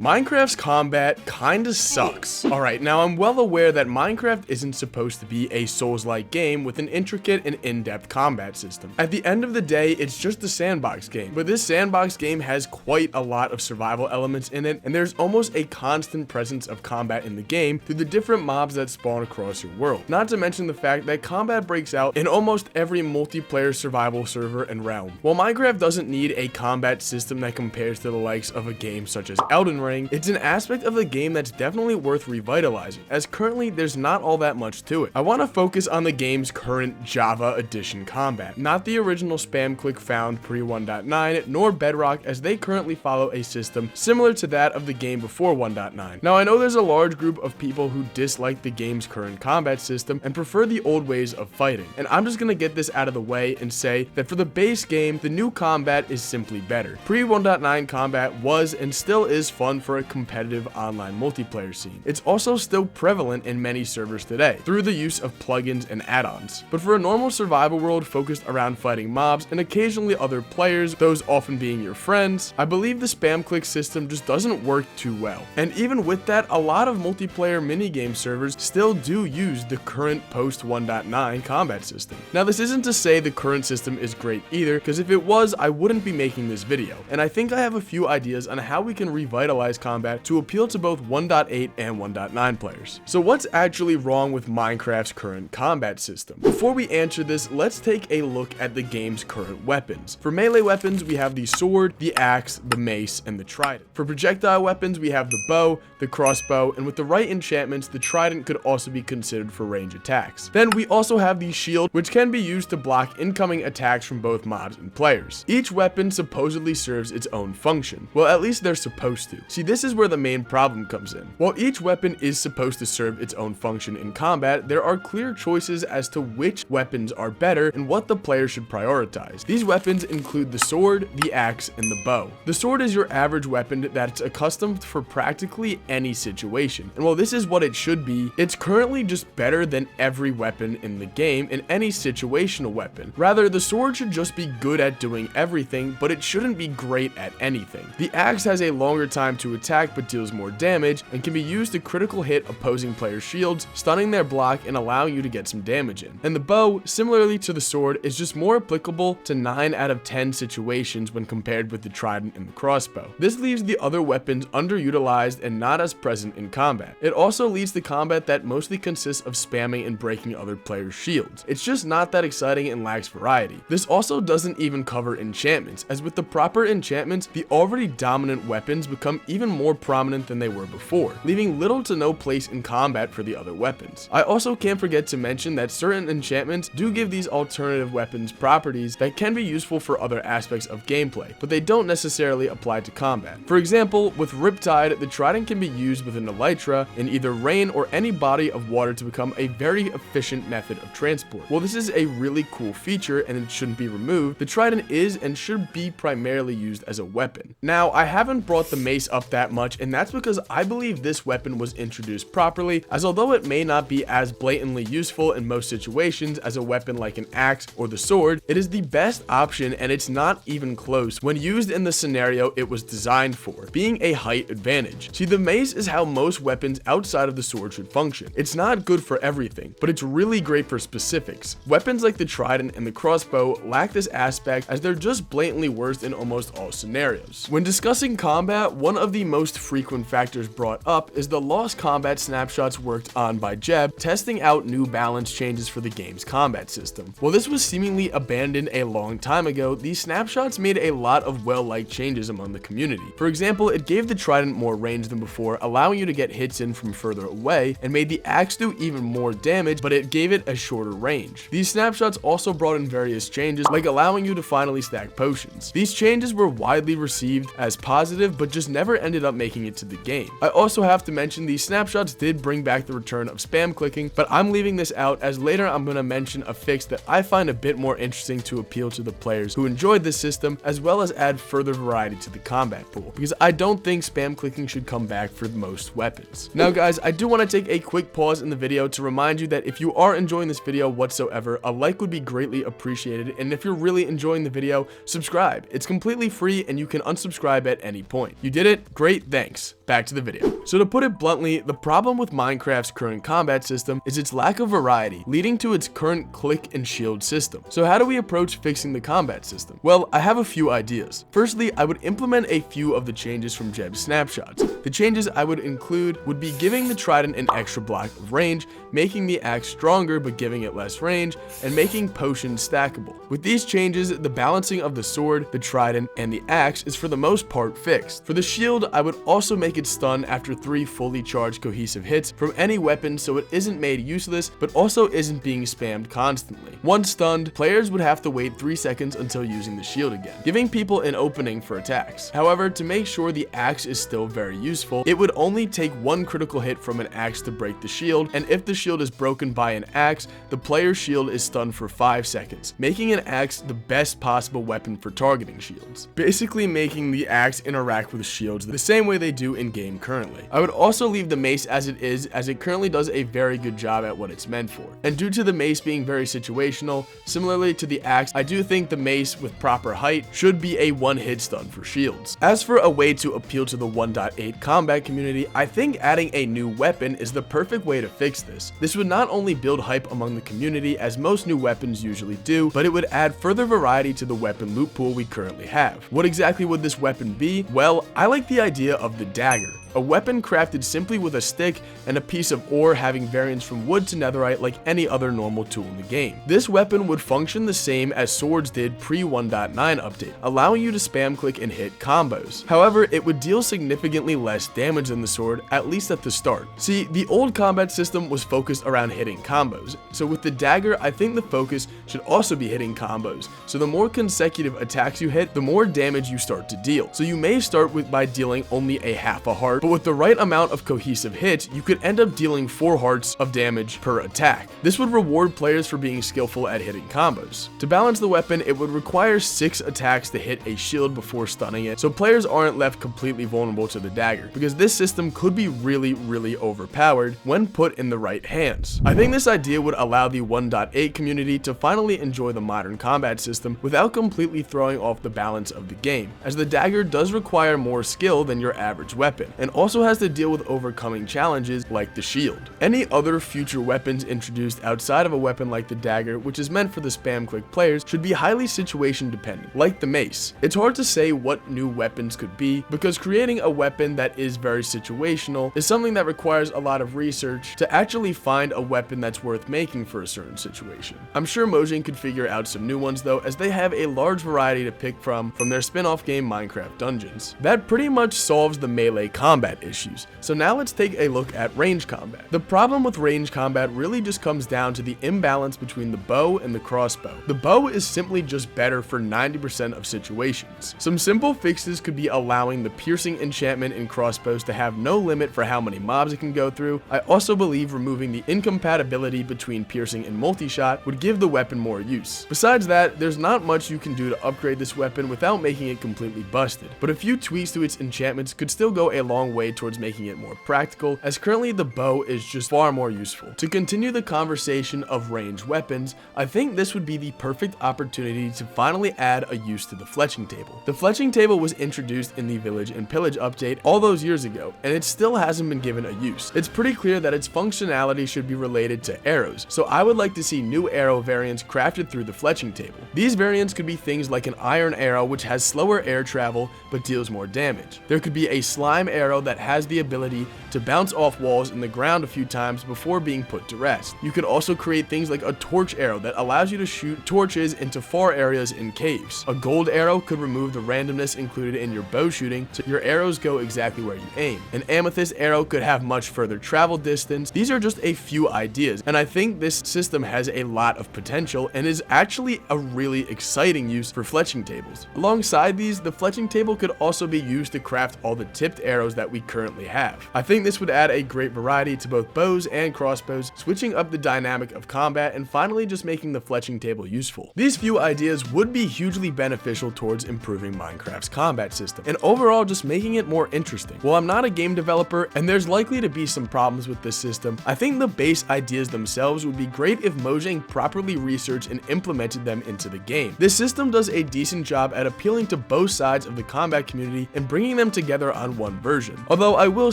Minecraft's combat kinda sucks. Alright, now I'm well aware that Minecraft isn't supposed to be a Souls-like game with an intricate and in-depth combat system. At the end of the day, it's just a sandbox game, but this sandbox game has quite a lot of survival elements in it, and there's almost a constant presence of combat in the game through the different mobs that spawn across your world. Not to mention the fact that combat breaks out in almost every multiplayer survival server and realm. While Minecraft doesn't need a combat system that compares to the likes of a game such as Elden Ring, it's an aspect of the game that's definitely worth revitalizing, as currently there's not all that much to it. I want to focus on the game's current Java Edition combat, not the original spam click found pre 1.9, nor Bedrock, as they currently follow a system similar to that of the game before 1.9. Now I know there's a large group of people who dislike the game's current combat system and prefer the old ways of fighting, and I'm just gonna get this out of the way and say that for the base game, the new combat is simply better. Pre 1.9 combat was and still is fun for a competitive online multiplayer scene. It's also still prevalent in many servers today through the use of plugins and add-ons. But for a normal survival world focused around fighting mobs and occasionally other players, those often being your friends, I believe the spam click system just doesn't work too well. And even with that, a lot of multiplayer minigame servers still do use the current post 1.9 combat system. Now this isn't to say the current system is great either, because if it was, I wouldn't be making this video. And I think I have a few ideas on how we can revitalize combat to appeal to both 1.8 and 1.9 players. So what's actually wrong with Minecraft's current combat system? Before we answer this, let's take a look at the game's current weapons. For melee weapons, we have the sword, the axe, the mace, and the trident. For projectile weapons, we have the bow, the crossbow, and with the right enchantments, the trident could also be considered for range attacks. Then we also have the shield, which can be used to block incoming attacks from both mobs and players. Each weapon supposedly serves its own function. Well, at least they're supposed to. See, this is where the main problem comes in. While each weapon is supposed to serve its own function in combat, there are clear choices as to which weapons are better and what the player should prioritize. These weapons include the sword, the axe, and the bow. The sword is your average weapon that's accustomed for practically any situation, and while this is what it should be, it's currently just better than every weapon in the game and any situational weapon. Rather, the sword should just be good at doing everything, but it shouldn't be great at anything. The axe has a longer time to attack but deals more damage and can be used to critical hit opposing players' shields, stunning their block and allowing you to get some damage in. And the bow, similarly to the sword, is just more applicable to 9 out of 10 situations when compared with the trident and the crossbow. This leaves the other weapons underutilized and not as present in combat. It also leads to combat that mostly consists of spamming and breaking other players' shields. It's just not that exciting and lacks variety. This also doesn't even cover enchantments, as with the proper enchantments, the already dominant weapons become even more prominent than they were before, leaving little to no place in combat for the other weapons. I also can't forget to mention that certain enchantments do give these alternative weapons properties that can be useful for other aspects of gameplay, but they don't necessarily apply to combat. For example, with Riptide, the trident can be used with an elytra in either rain or any body of water to become a very efficient method of transport. While this is a really cool feature and it shouldn't be removed, the trident is and should be primarily used as a weapon. Now, I haven't brought the mace up that much, and that's because I believe this weapon was introduced properly, as although it may not be as blatantly useful in most situations as a weapon like an axe or the sword, it is the best option and it's not even close when used in the scenario it was designed for, being a height advantage. See, the mace is how most weapons outside of the sword should function. It's not good for everything, but it's really great for specifics. Weapons like the trident and the crossbow lack this aspect as they're just blatantly worse in almost all scenarios. When discussing combat, one of the most frequent factors brought up is the lost combat snapshots worked on by Jeb, testing out new balance changes for the game's combat system. While this was seemingly abandoned a long time ago, these snapshots made a lot of well-liked changes among the community. For example, it gave the trident more range than before, allowing you to get hits in from further away, and made the axe do even more damage, but it gave it a shorter range. These snapshots also brought in various changes, like allowing you to finally stack potions. These changes were widely received as positive, but just never ended up making it to the game. I also have to mention these snapshots did bring back the return of spam clicking, but I'm leaving this out as later I'm going to mention a fix that I find a bit more interesting to appeal to the players who enjoyed this system, as well as add further variety to the combat pool, because I don't think spam clicking should come back for most weapons. Now guys, I do want to take a quick pause in the video to remind you that if you are enjoying this video whatsoever, a like would be greatly appreciated, and if you're really enjoying the video, subscribe. It's completely free and you can unsubscribe at any point. You did it, Great, thanks. Back to the video. So to put it bluntly, the problem with Minecraft's current combat system is its lack of variety, leading to its current click and shield system. So how do we approach fixing the combat system? Well, I have a few ideas. Firstly, I would implement a few of the changes from Jeb's snapshots. The changes I would include would be giving the trident an extra block of range, making the axe stronger but giving it less range, and making potions stackable. With these changes, the balancing of the sword, the trident, and the axe is for the most part fixed. For the shield, I would also make it stun after 3 fully charged cohesive hits from any weapon so it isn't made useless but also isn't being spammed constantly. Once stunned, players would have to wait 3 seconds until using the shield again, giving people an opening for attacks. However, to make sure the axe is still very useful, it would only take 1 critical hit from an axe to break the shield, and if the shield is broken by an axe, the player's shield is stunned for 5 seconds, making an axe the best possible weapon for targeting shields. Basically making the axe interact with shields the same way they do in game currently. I would also leave the mace as it is, as it currently does a very good job at what it's meant for. And due to the mace being very situational, similarly to the axe, I do think the mace with proper height should be a 1-hit stun for shields. As for a way to appeal to the 1.8 combat community, I think adding a new weapon is the perfect way to fix this. This would not only build hype among the community as most new weapons usually do, but it would add further variety to the weapon loot pool we currently have. What exactly would this weapon be? Well, I like the idea of the dagger. A weapon crafted simply with a stick and a piece of ore, having variants from wood to netherite like any other normal tool in the game. This weapon would function the same as swords did pre 1.9 update, allowing you to spam click and hit combos. However, it would deal significantly less damage than the sword, at least at the start. See, the old combat system was focused around hitting combos, so with the dagger, I think the focus should also be hitting combos. So the more consecutive attacks you hit, the more damage you start to deal. So you may start by dealing only a half a heart, but with the right amount of cohesive hits, you could end up dealing 4 hearts of damage per attack. This would reward players for being skillful at hitting combos. To balance the weapon, it would require 6 attacks to hit a shield before stunning it, so players aren't left completely vulnerable to the dagger, because this system could be really overpowered when put in the right hands. I think this idea would allow the 1.8 community to finally enjoy the modern combat system without completely throwing off the balance of the game, as the dagger does require more skill than your average weapon, and also has to deal with overcoming challenges like the shield. Any other future weapons introduced outside of a weapon like the dagger, which is meant for the spam click players, should be highly situation dependent, like the mace. It's hard to say what new weapons could be, because creating a weapon that is very situational is something that requires a lot of research to actually find a weapon that's worth making for a certain situation. I'm sure Mojang could figure out some new ones though, as they have a large variety to pick from their spin-off game Minecraft Dungeons. That pretty much solves the melee combat issues. So now let's take a look at range combat. The problem with range combat really just comes down to the imbalance between the bow and the crossbow. The bow is simply just better for 90% of situations. Some simple fixes could be allowing the piercing enchantment in crossbows to have no limit for how many mobs it can go through. I also believe removing the incompatibility between piercing and multi-shot would give the weapon more use. Besides that, there's not much you can do to upgrade this weapon without making it completely busted, but a few tweaks to its enchantments could still go a long way towards making it more practical, as currently the bow is just far more useful. To continue the conversation of ranged weapons, I think this would be the perfect opportunity to finally add a use to the fletching table. The fletching table was introduced in the Village and Pillage update all those years ago, and it still hasn't been given a use. It's pretty clear that its functionality should be related to arrows, so I would like to see new arrow variants crafted through the fletching table. These variants could be things like an iron arrow, which has slower air travel but deals more damage. There could be a slime arrow that has the ability to bounce off walls in the ground a few times before being put to rest. You could also create things like a torch arrow that allows you to shoot torches into far areas in caves. A gold arrow could remove the randomness included in your bow shooting, so your arrows go exactly where you aim. An amethyst arrow could have much further travel distance. These are just a few ideas, and I think this system has a lot of potential and is actually a really exciting use for fletching tables. Alongside these, the fletching table could also be used to craft all the tipped arrows that we currently have. I think this would add a great variety to both bows and crossbows, switching up the dynamic of combat and finally just making the fletching table useful. These few ideas would be hugely beneficial towards improving Minecraft's combat system and overall just making it more interesting. While I'm not a game developer and there's likely to be some problems with this system, I think the base ideas themselves would be great if Mojang properly researched and implemented them into the game. This system does a decent job at appealing to both sides of the combat community and bringing them together on one version. Although I will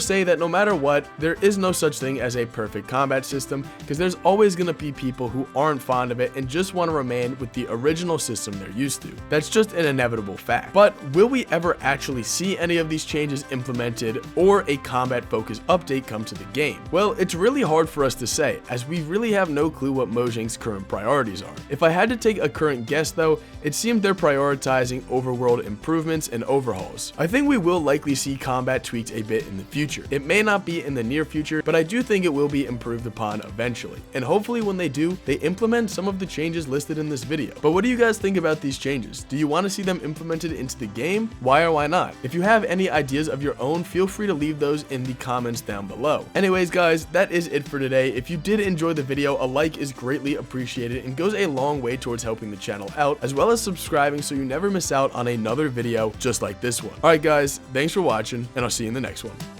say that no matter what, there is no such thing as a perfect combat system, because there's always going to be people who aren't fond of it and just want to remain with the original system they're used to. That's just an inevitable fact. But will we ever actually see any of these changes implemented or a combat focused update come to the game? Well, it's really hard for us to say, as we really have no clue what Mojang's current priorities are. If I had to take a current guess though, it seemed they're prioritizing overworld improvements and overhauls. I think we will likely see combat tweaked a bit in the future. It may not be in the near future, but I do think it will be improved upon eventually. And hopefully when they do, they implement some of the changes listed in this video. But what do you guys think about these changes? Do you want to see them implemented into the game? Why or why not? If you have any ideas of your own, feel free to leave those in the comments down below. Anyways guys, that is it for today. If you did enjoy the video, a like is greatly appreciated and goes a long way towards helping the channel out, as well as subscribing so you never miss out on another video just like this one. Alright guys, thanks for watching, and I'll see you in the next one.